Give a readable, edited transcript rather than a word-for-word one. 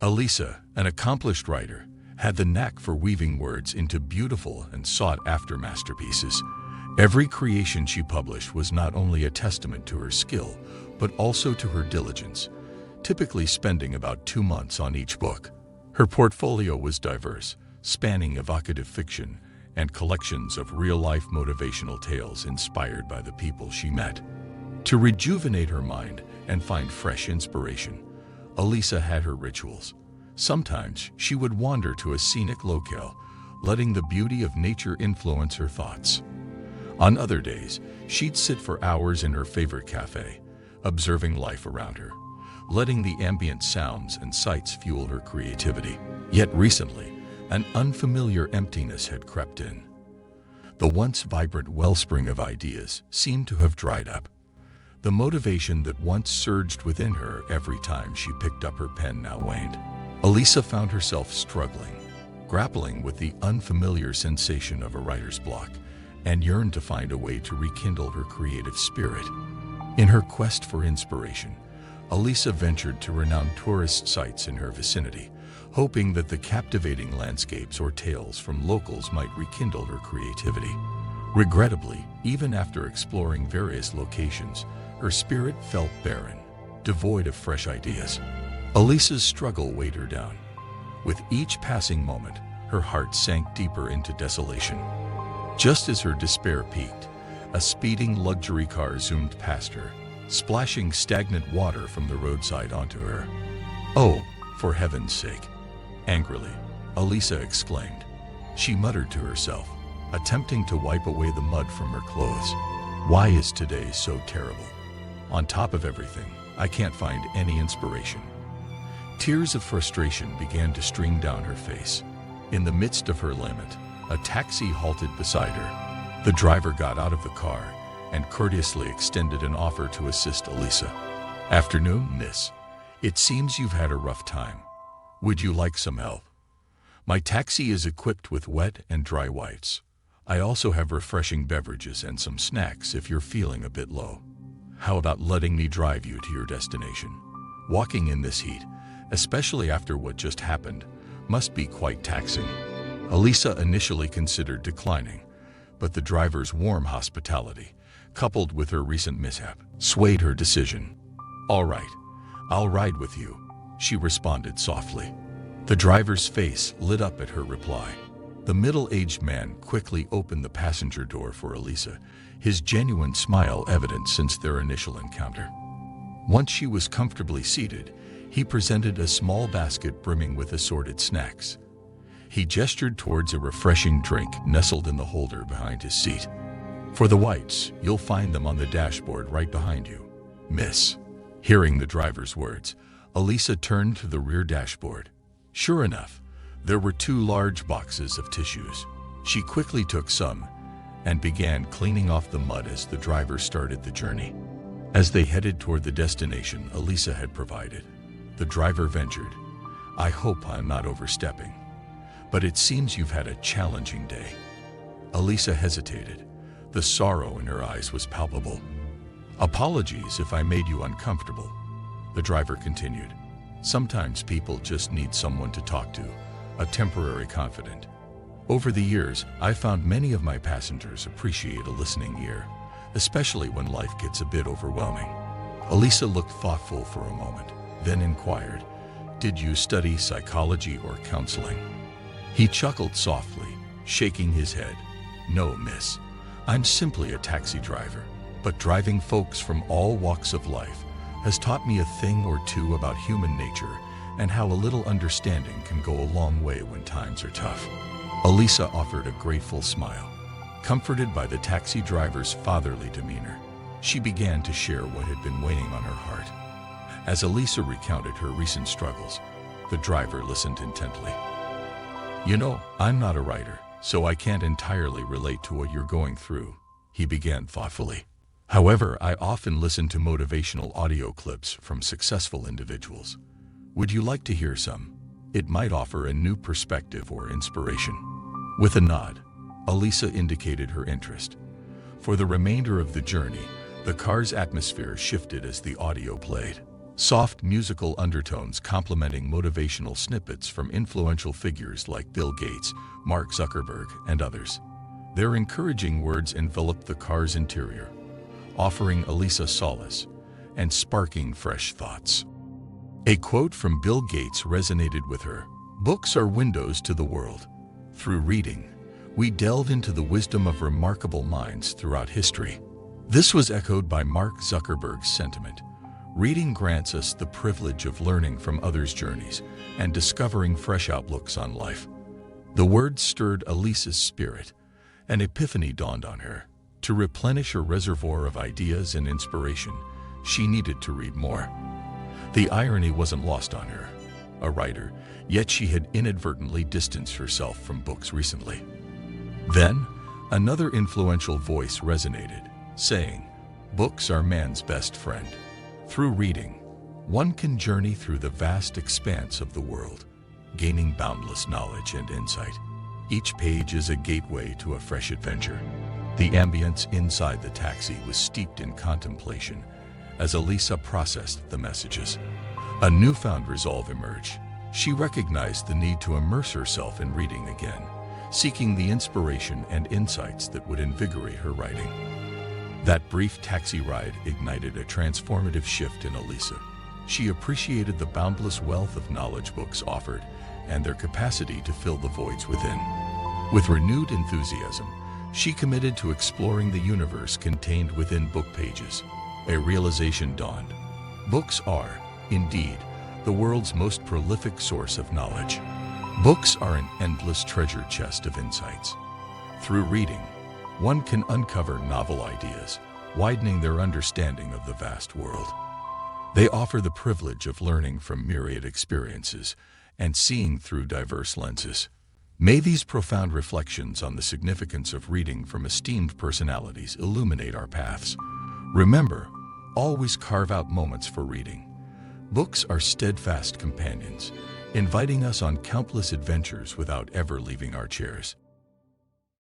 Alisa, an accomplished writer, had the knack for weaving words into beautiful and sought-after masterpieces. Every creation she published was not only a testament to her skill, but also to her diligence, typically spending about 2 months on each book. Her portfolio was diverse, spanning evocative fiction and collections of real-life motivational tales inspired by the people she met. To rejuvenate her mind and find fresh inspiration, Alisa had her rituals. Sometimes she would wander to a scenic locale, letting the beauty of nature influence her thoughts. On other days, she'd sit for hours in her favorite cafe, observing life around her, letting the ambient sounds and sights fuel her creativity. Yet recently, an unfamiliar emptiness had crept in. The once vibrant wellspring of ideas seemed to have dried up. The motivation that once surged within her every time she picked up her pen now waned. Alisa found herself struggling, grappling with the unfamiliar sensation of a writer's block, and yearned to find a way to rekindle her creative spirit. In her quest for inspiration, Alisa ventured to renowned tourist sites in her vicinity, hoping that the captivating landscapes or tales from locals might rekindle her creativity. Regrettably, even after exploring various locations, her spirit felt barren, devoid of fresh ideas. Alisa's struggle weighed her down. With each passing moment, her heart sank deeper into desolation. Just as her despair peaked, a speeding luxury car zoomed past her, splashing stagnant water from the roadside onto her. "Oh, for heaven's sake!" Angrily, Alisa exclaimed. She muttered to herself, attempting to wipe away the mud from her clothes. "Why is today so terrible? On top of everything, I can't find any inspiration." Tears of frustration began to stream down her face. In the midst of her lament, a taxi halted beside her. The driver got out of the car and courteously extended an offer to assist Alisa. "Afternoon, miss. It seems you've had a rough time. Would you like some help? My taxi is equipped with wet and dry wipes. I also have refreshing beverages and some snacks if you're feeling a bit low. How about letting me drive you to your destination? Walking in this heat, especially after what just happened, must be quite taxing." Alisa initially considered declining, but the driver's warm hospitality, coupled with her recent mishap, swayed her decision. "All right, I'll ride with you," she responded softly. The driver's face lit up at her reply. The middle-aged man quickly opened the passenger door for Alisa, his genuine smile evident since their initial encounter. Once she was comfortably seated, he presented a small basket brimming with assorted snacks. He gestured towards a refreshing drink nestled in the holder behind his seat. "For the whites, you'll find them on the dashboard right behind you, miss." Hearing the driver's words, Alisa turned to the rear dashboard. Sure enough, there were 2 large boxes of tissues. She quickly took some and began cleaning off the mud as the driver started the journey. As they headed toward the destination Alisa had provided, the driver ventured, "I hope I'm not overstepping, but it seems you've had a challenging day." Alisa hesitated. The sorrow in her eyes was palpable. "Apologies if I made you uncomfortable," the driver continued. "Sometimes people just need someone to talk to, a temporary confidant. Over the years, I've found many of my passengers appreciate a listening ear, especially when life gets a bit overwhelming." Alisa looked thoughtful for a moment, then inquired, "Did you study psychology or counseling?" He chuckled softly, shaking his head. "No, miss. I'm simply a taxi driver, but driving folks from all walks of life has taught me a thing or two about human nature and how a little understanding can go a long way when times are tough." Alisa offered a grateful smile. Comforted by the taxi driver's fatherly demeanor, she began to share what had been weighing on her heart. As Alisa recounted her recent struggles, the driver listened intently. "You know, I'm not a writer, so I can't entirely relate to what you're going through," he began thoughtfully. "However, I often listen to motivational audio clips from successful individuals. Would you like to hear some? It might offer a new perspective or inspiration." With a nod, Alisa indicated her interest. For the remainder of the journey, the car's atmosphere shifted as the audio played. soft musical undertones complementing motivational snippets from influential figures like Bill Gates, Mark Zuckerberg, and others. Their encouraging words enveloped the car's interior, offering Alisa solace and sparking fresh thoughts. A quote from Bill Gates resonated with her. "Books are windows to the world. Through reading, we delve into the wisdom of remarkable minds throughout history." This was echoed by Mark Zuckerberg's sentiment. Reading grants us the privilege of learning from others' journeys and discovering fresh outlooks on life. The words stirred Alisa's spirit. An epiphany dawned on her. To replenish her reservoir of ideas and inspiration, she needed to read more. The irony wasn't lost on her. A writer, yet she had inadvertently distanced herself from books recently. Then, another influential voice resonated, saying, "Books are man's best friend. Through reading, one can journey through the vast expanse of the world, gaining boundless knowledge and insight. Each page is a gateway to a fresh adventure." The ambience inside the taxi was steeped in contemplation as Alisa processed the messages. A newfound resolve emerged. She recognized the need to immerse herself in reading again, seeking the inspiration and insights that would invigorate her writing. That brief taxi ride ignited a transformative shift in Alisa. She appreciated the boundless wealth of knowledge books offered and their capacity to fill the voids within. With renewed enthusiasm, she committed to exploring the universe contained within book pages. A realization dawned. Books are, indeed, the world's most prolific source of knowledge. Books are an endless treasure chest of insights. Through reading, one can uncover novel ideas, widening their understanding of the vast world. They offer the privilege of learning from myriad experiences and seeing through diverse lenses. May these profound reflections on the significance of reading from esteemed personalities illuminate our paths. Remember, always carve out moments for reading. Books are steadfast companions, inviting us on countless adventures without ever leaving our chairs.